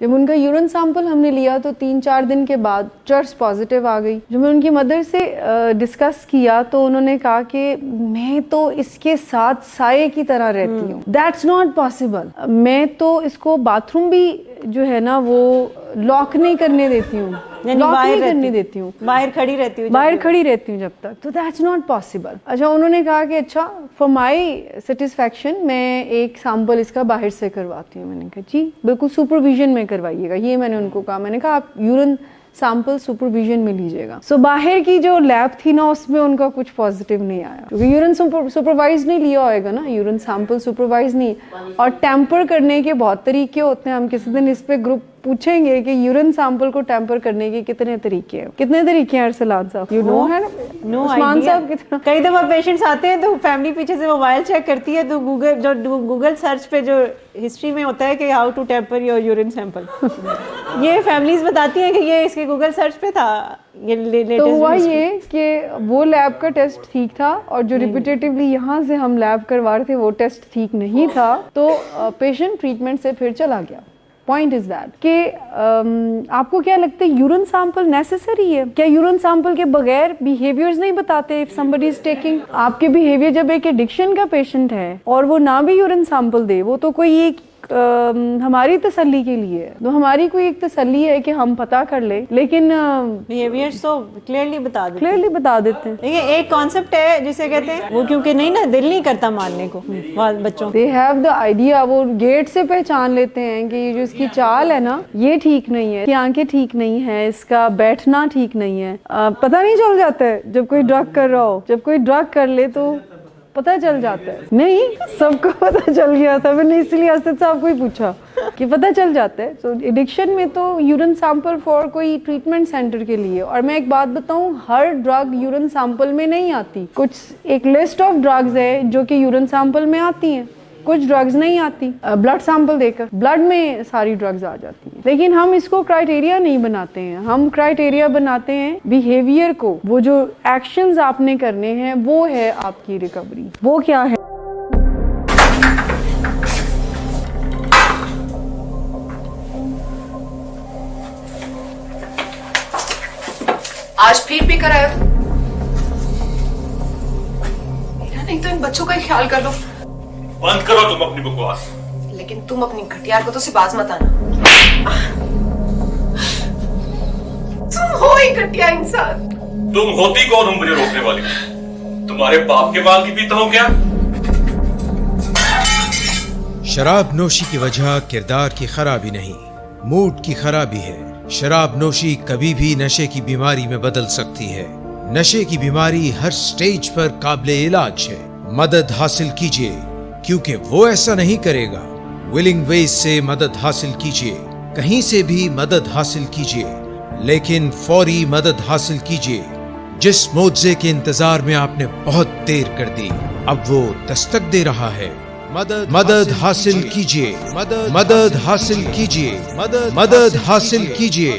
जब उनका urine sample हमने लिया तो 3-4 दिन के बाद चर्स पॉजिटिव आ गई। जब मैं उनकी मदर से डिस्कस किया तो उन्होंने कहा कि मैं तो इसके साथ साये की तरह रहती हूँ, दैट्स नॉट पॉसिबल। मैं तो इसको बाथरूम भी जो है ना वो लॉक नहीं करने देती हूँ, लॉक नहीं करने देती हूँ, बाहर खड़ी रहती हूँ जब तक, तो दैट्स नॉट पॉसिबल। अच्छा, उन्होंने कहा कि अच्छा फॉर माई सेटिस्फैक्शन मैं एक सैंपल इसका बाहर से करवाती हूँ। मैंने कहा जी बिल्कुल सुपरविजन में करवाइएगा, ये मैंने उनको कहा। मैंने कहा आप यूरिन सैंपल सुपरविजन में लीजिएगा। सो बाहर की जो लैब थी ना उसमें उनका कुछ पॉजिटिव नहीं आया, क्योंकि यूरिन सुपरवाइज नहीं लिया होएगा ना, यूरिन सैंपल सुपरवाइज नहीं। और टैंपर करने के बहुत तरीके होते हैं, हम किसी दिन इस पे ग्रुप पूछेंगे कि यूरिन सैंपल को टैंपर करने के कितने तरीके हैं। कितने तरीके हैं अरसलान साहब? यू नो है ना उस्मान साहब कितना। कई दफा पेशेंट्स आते हैं तो फैमिली पीछे से मोबाइल चेक करती है, तो गूगल सर्च पे जो हिस्ट्री में होता है कि how to tamper your urine sample ये फैमिलीज बताती हैं कि ये इसके गूगल सर्च पे था। ये तो हुआ ये कि वो लैब का टेस्ट ठीक था और जो रिपीटेटिवली यहाँ से हम लैब करवा रहे थे वो टेस्ट ठीक नहीं था, तो पेशेंट ट्रीटमेंट से फिर चला गया। पॉइंट इज दैट कि आपको क्या लगता है यूरिन सैंपल नेसेसरी है क्या? यूरिन सैंपल के बगैर बिहेवियर्स नहीं बताते इफ समबडी इज टेकिंग। आपके बिहेवियर जब एक एडिक्शन का पेशेंट है और वो ना भी यूरिन सैंपल दे, वो तो कोई एक हमारी तसल्ली के लिए है, तो हमारी कोई एक तसल्ली है कि हम पता कर ले, लेकिन बिहेवियर्स तो क्लियरली बता देते हैं। देखिए एक कॉन्सेप्ट है जिसे कहते हैं वो, क्योंकि नहीं ना दिल नहीं करता मानने को बच्चों, दे हैव द आइडिया, वो गेट से पहचान लेते हैं कि ये जो इसकी चाल है ना ये ठीक नहीं है, इसकी आंखें ठीक नहीं है, इसका बैठना ठीक नहीं है। पता नहीं चल जाता है जब कोई ड्रग कर रहा हो, जब कोई ड्रग कर ले तो पता चल जाता है। नहीं, सबको पता चल गया था, मैंने इसलिए असद साहब को ही पूछा कि पता चल जाता है। तो एडिक्शन में तो यूरिन सैंपल फॉर कोई ट्रीटमेंट सेंटर के लिए। और मैं एक बात बताऊं, हर ड्रग यूरिन सैंपल में नहीं आती। कुछ एक लिस्ट ऑफ ड्रग्स है जो कि यूरिन सैंपल में आती हैं, कुछ ड्रग्स नहीं आती। ब्लड सैंपल देकर ब्लड में सारी ड्रग्स आ जाती हैं। लेकिन हम इसको क्राइटेरिया नहीं बनाते हैं, हम क्राइटेरिया बनाते हैं बिहेवियर को। वो जो एक्शंस आपने करने हैं वो है आपकी रिकवरी। वो क्या है? आज फिर पी कर आए हो? मेरा नहीं तो इन बच्चों का ही ख्याल कर लो। बंद करो तुम अपनी बकवास। लेकिन तुम अपनी घटियार को तो सिर्फ बाज मत आना। तुम हो ही घटिया इंसान। तुम होती कौन हो मुझे रोकने वाली? तुम्हारे बाप के बाल की पीता हूं क्या? शराब नोशी की वजह किरदार की खराबी नहीं, मूड की खराबी है। शराब नोशी कभी भी नशे की बीमारी में बदल सकती है। नशे की बीमारी हर स्टेज पर काबिले इलाज है। मदद हासिल कीजिए, क्योंकि वो ऐसा नहीं करेगा। विलिंग वेज से मदद हासिल कीजिए, कहीं से भी मदद हासिल कीजिए, लेकिन फौरी मदद हासिल कीजिए। जिस मुआवजे के इंतजार में आपने बहुत देर कर दी, अब वो दस्तक दे रहा है। मदद हासिल कीजिए, मदद हासिल कीजिए, मदद हासिल कीजिए।